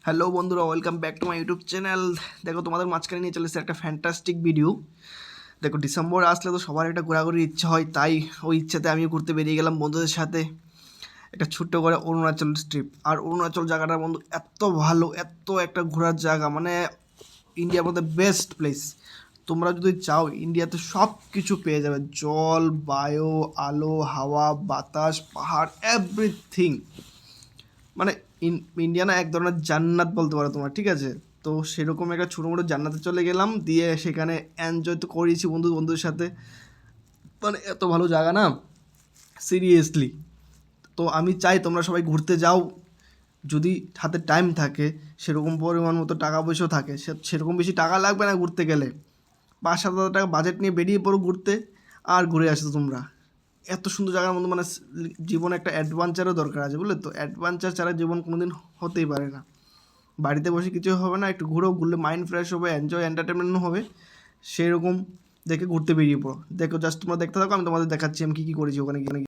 Hello বন্ধুরা, welcome back to my YouTube channel. দেখো, তোমাদের মাঝখানে নিয়ে চলেছে একটা ফ্যান্টাস্টিক ভিডিও। দেখো, ডিসেম্বর আসলে তো সবার একটা ঘোরাঘুরির ইচ্ছা হয়, তাই ওই ইচ্ছাতে আমিও ঘুরতে বেরিয়ে গেলাম বন্ধুদের সাথে একটা ছোট্ট করে অরুণাচল ট্রিপ। আর অরুণাচল জায়গাটা বন্ধু এত ভালো, এত একটা ঘোরার জায়গা, মানে ইন্ডিয়ার মধ্যে বেস্ট প্লেস। তোমরা যদি চাও ইন্ডিয়াতে সব কিছু পেয়ে যাবে, জল, বায়ু, আলো, হাওয়া, বাতাস, পাহাড়, এভরিথিং। মানে ইন্ডিয়া না এক ধরনের জান্নাত বলতে পারো তোমরা, ঠিক আছে? তো সেরকম একটা ছোটো মোটো জান্নাতে চলে গেলাম, দিয়ে সেখানে এনজয় তো করেছি বন্ধুদের সাথে। মানে এত ভালো জায়গা না, সিরিয়াসলি। তো আমি চাই তোমরা সবাই ঘুরতে যাও, যদি হাতে টাইম থাকে, সেরকম পরিমাণ মতো টাকা পয়সাও থাকে, সেরকম বেশি টাকা লাগবে না ঘুরতে গেলে। 5-7 হাজার টাকা বাজেট নিয়ে বেরিয়ে পড়ো ঘুরতে, আর ঘুরে আসো তোমরা। এত সুন্দর জায়গার মধ্যে, মানে জীবনে একটা অ্যাডভেঞ্চারও দরকার আছে, বুঝলে তো? অ্যাডভেঞ্চার ছাড়া জীবন কোনোদিন হতেই পারে না। বাড়িতে বসে কিছু হবে না, একটু ঘুরলে মাইন্ড ফ্রেশ হবে, এন্টারটেনমেন্টও হবে। সেরকম দেখে ঘুরতে বেরিয়ে পড়ো। দেখো, জাস্ট তোমরা দেখতে থাকো, আমি তোমাদের দেখাচ্ছি আমি কী কী করেছি ওখানে গিয়ে।